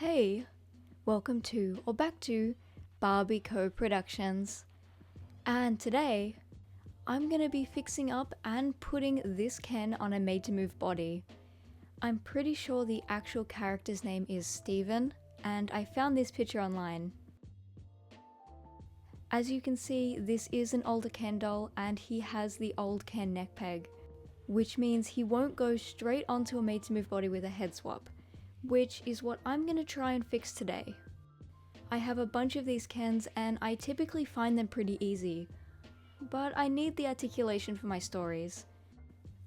Hey, welcome to or back to BarbieCoProductions, and today I'm gonna be fixing up and putting this Ken on a made-to-move body. I'm pretty sure the actual character's name is Steven, and I found this picture online. As you can see, this is an older Ken doll and he has the old Ken neck peg, which means he won't go straight onto a made-to-move body with a head swap, which is what I'm going to try and fix today. I have a bunch of these Kens and I typically find them pretty easy, but I need the articulation for my stories.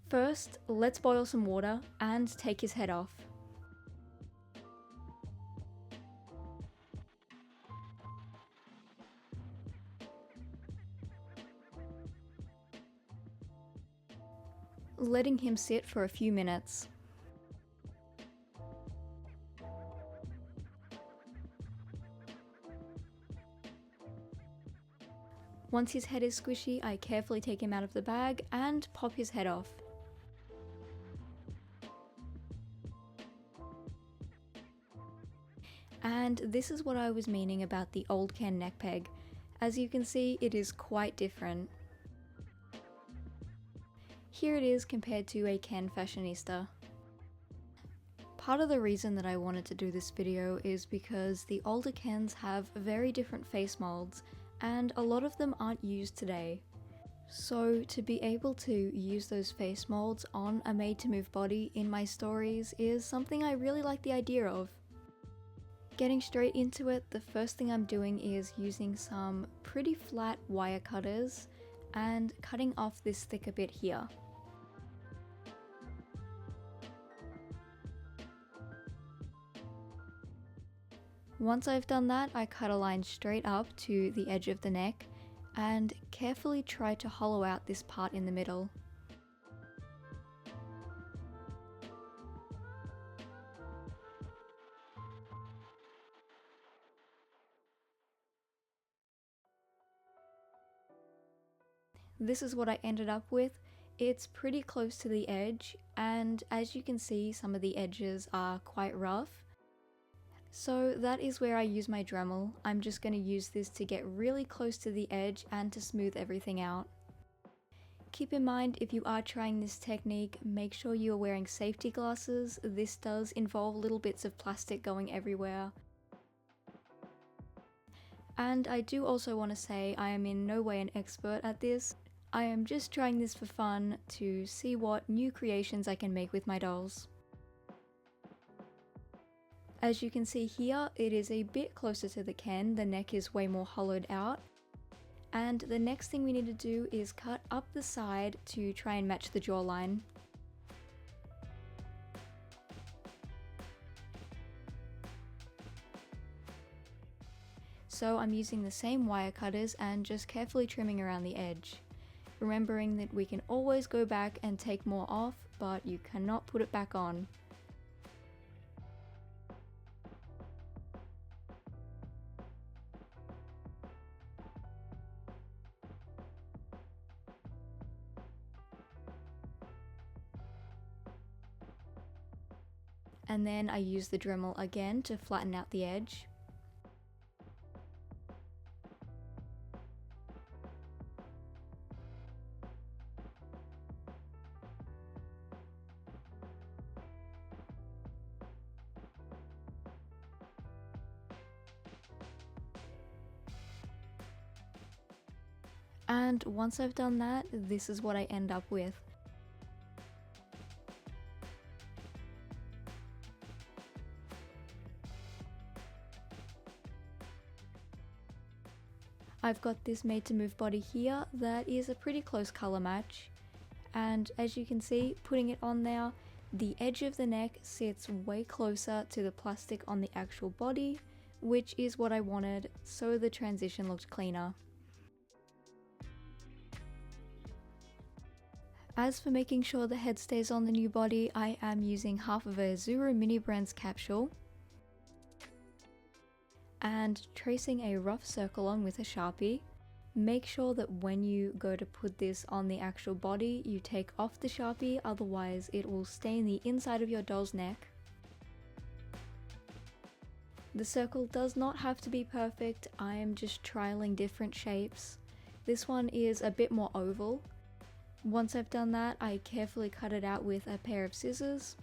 First, let's boil some water and take his head off. Letting him sit for a few minutes. Once his head is squishy, I carefully take him out of the bag and pop his head off. And this is what I was meaning about the old Ken neck peg. As you can see, it is quite different. Here it is compared to a Ken fashionista. Part of the reason that I wanted to do this video is because the older Kens have very different face molds, and a lot of them aren't used today. So to be able to use those face molds on a made-to-move body in my stories is something I really like the idea of. Getting straight into it, the first thing I'm doing is using some pretty flat wire cutters and cutting off this thicker bit here. Once I've done that, I cut a line straight up to the edge of the neck and carefully try to hollow out this part in the middle. This is what I ended up with. It's pretty close to the edge, and as you can see, some of the edges are quite rough. So that is where I use my Dremel. I'm just going to use this to get really close to the edge and to smooth everything out. Keep in mind, if you are trying this technique, make sure you are wearing safety glasses. This does involve little bits of plastic going everywhere. And I do also want to say I am in no way an expert at this. I am just trying this for fun to see what new creations I can make with my dolls. As you can see here, it is a bit closer to the Ken, the neck is way more hollowed out. And the next thing we need to do is cut up the side to try and match the jawline. So I'm using the same wire cutters and just carefully trimming around the edge. Remembering that we can always go back and take more off, but you cannot put it back on. And then I use the Dremel again to flatten out the edge. And once I've done that, this is what I end up with. I've got this made-to-move body here that is a pretty close color match, and as you can see, putting it on there, the edge of the neck sits way closer to the plastic on the actual body, which is what I wanted, so the transition looked cleaner. As for making sure the head stays on the new body, I am using half of a Zuru Mini Brands capsule and tracing a rough circle on with a Sharpie. Make sure that when you go to put this on the actual body, you take off the Sharpie, otherwise it will stain the inside of your doll's neck. The circle does not have to be perfect, I am just trialing different shapes. This one is a bit more oval. Once I've done that, I carefully cut it out with a pair of scissors.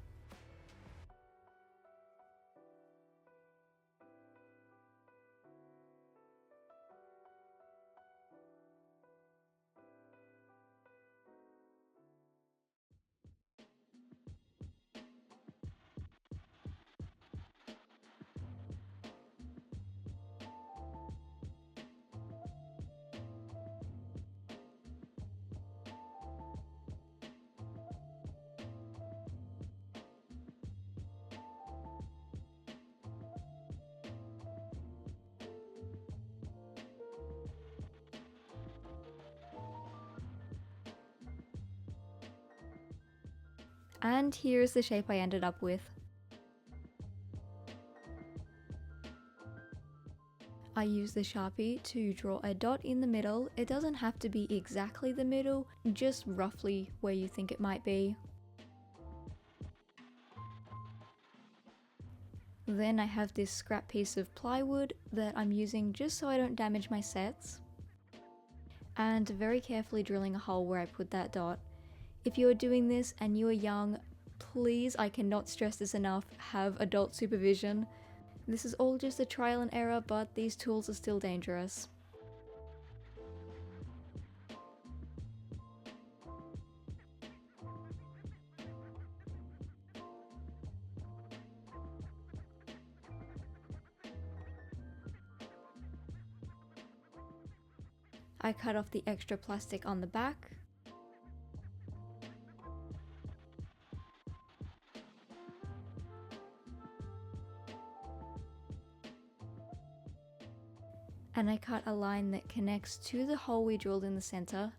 And here's the shape I ended up with. I use the Sharpie to draw a dot in the middle. It doesn't have to be exactly the middle, just roughly where you think it might be. Then I have this scrap piece of plywood that I'm using just so I don't damage my sets. And very carefully drilling a hole where I put that dot. If you are doing this and you are young, please, I cannot stress this enough, have adult supervision. This is all just a trial and error, but these tools are still dangerous. I cut off the extra plastic on the back. And I cut a line that connects to the hole we drilled in the center.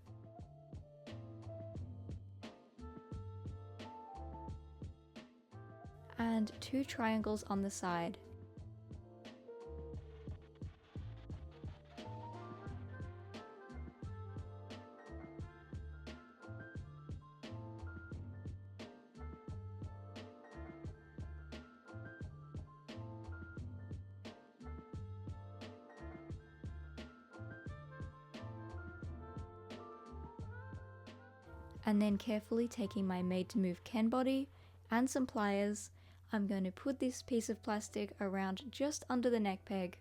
And 2 triangles on the side. And then carefully taking my made to move Ken body and some pliers, I'm going to put this piece of plastic around just under the neck peg.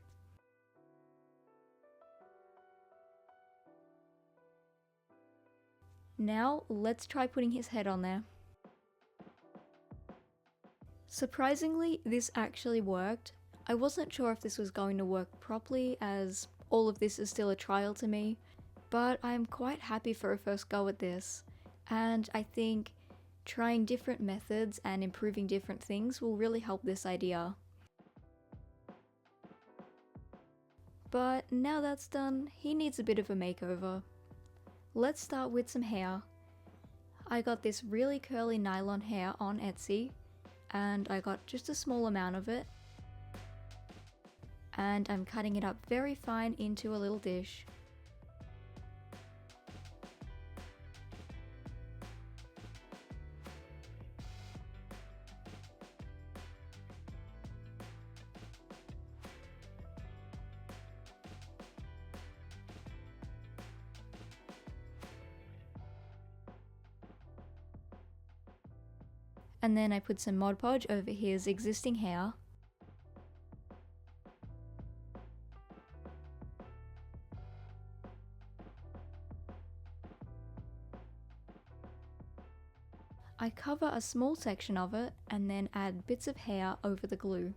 Now let's try putting his head on there. Surprisingly, this actually worked. I wasn't sure if this was going to work properly, as all of this is still a trial to me, but I'm quite happy for a first go at this. And I think trying different methods and improving different things will really help this idea. But now that's done, he needs a bit of a makeover. Let's start with some hair. I got this really curly nylon hair on Etsy, and I got just a small amount of it. And I'm cutting it up very fine into a little dish. And then I put some Mod Podge over his existing hair. I cover a small section of it and then add bits of hair over the glue.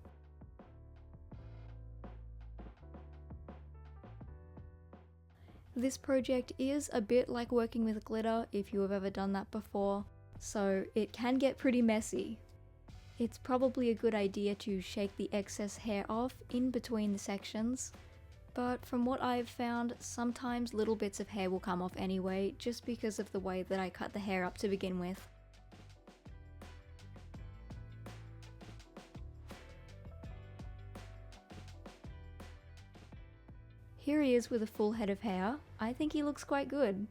This project is a bit like working with glitter if you have ever done that before, so it can get pretty messy. It's probably a good idea to shake the excess hair off in between the sections, but from what I've found, sometimes little bits of hair will come off anyway, just because of the way that I cut the hair up to begin with. Here he is with a full head of hair. I think he looks quite good.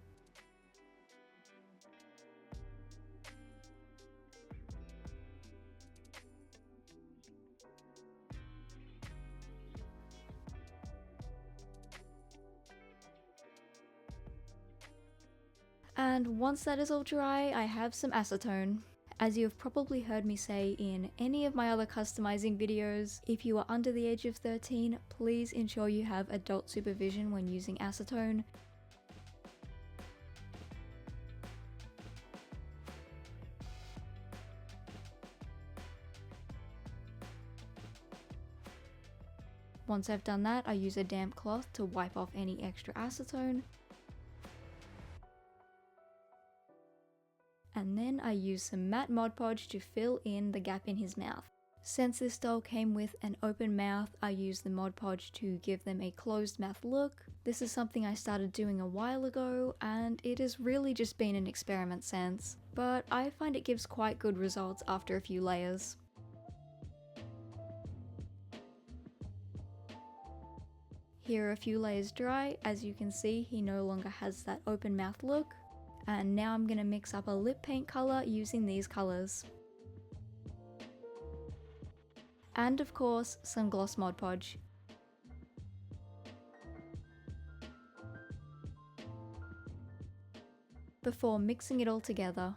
And once that is all dry, I have some acetone. As you have probably heard me say in any of my other customizing videos, if you are under the age of 13, please ensure you have adult supervision when using acetone. Once I've done that, I use a damp cloth to wipe off any extra acetone. And then I use some matte Mod Podge to fill in the gap in his mouth. Since this doll came with an open mouth, I used the Mod Podge to give them a closed mouth look. This is something I started doing a while ago, and it has really just been an experiment since, but I find it gives quite good results after a few layers. Here are a few layers dry. As you can see, he no longer has that open mouth look. And now I'm going to mix up a lip paint colour using these colours. And of course, some gloss Mod Podge. Before mixing it all together.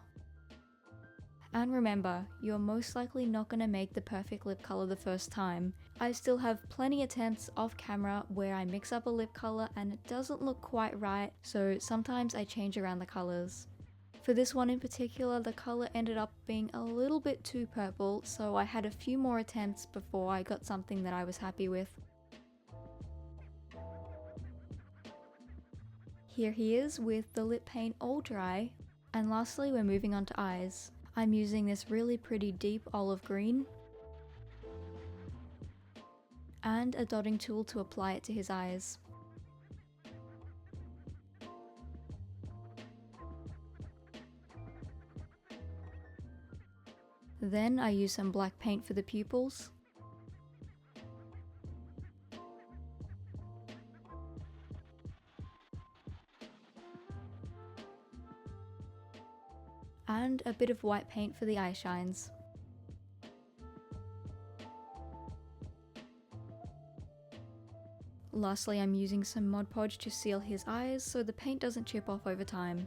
And remember, you're most likely not going to make the perfect lip colour the first time. I still have plenty of attempts off camera where I mix up a lip colour and it doesn't look quite right, so sometimes I change around the colours. For this one in particular, the colour ended up being a little bit too purple, so I had a few more attempts before I got something that I was happy with. Here he is with the lip paint all dry. And lastly, we're moving on to eyes. I'm using this really pretty deep olive green and a dotting tool to apply it to his eyes. Then I use some black paint for the pupils. And a bit of white paint for the eye shines. Lastly, I'm using some Mod Podge to seal his eyes so the paint doesn't chip off over time.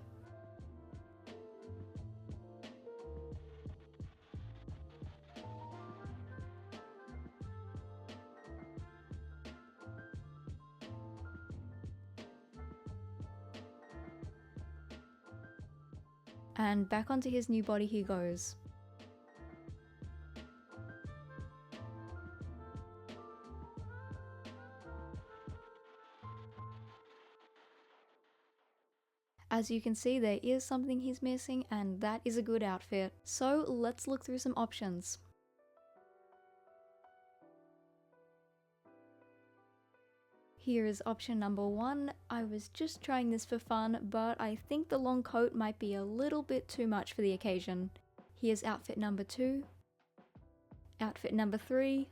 And back onto his new body he goes. As you can see, there is something he's missing, and that is a good outfit. So let's look through some options. Here is option number 1. I was just trying this for fun, but I think the long coat might be a little bit too much for the occasion. Here's outfit number 2, outfit number 3,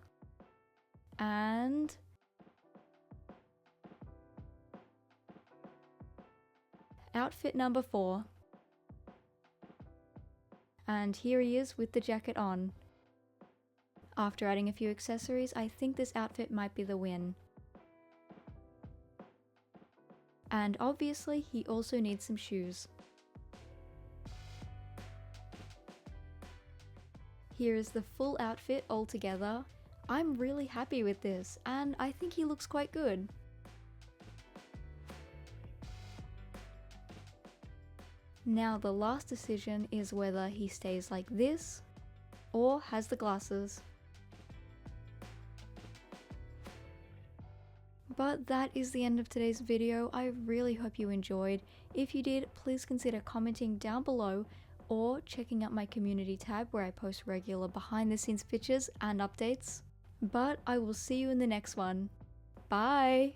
and outfit number 4. And here he is with the jacket on. After adding a few accessories, I think this outfit might be the win. And obviously, he also needs some shoes. Here is the full outfit all together. I'm really happy with this, and I think he looks quite good. Now the last decision is whether he stays like this, or has the glasses. But that is the end of today's video. I really hope you enjoyed. If you did, please consider commenting down below or checking out my community tab where I post regular behind the scenes pictures and updates. But I will see you in the next one. Bye!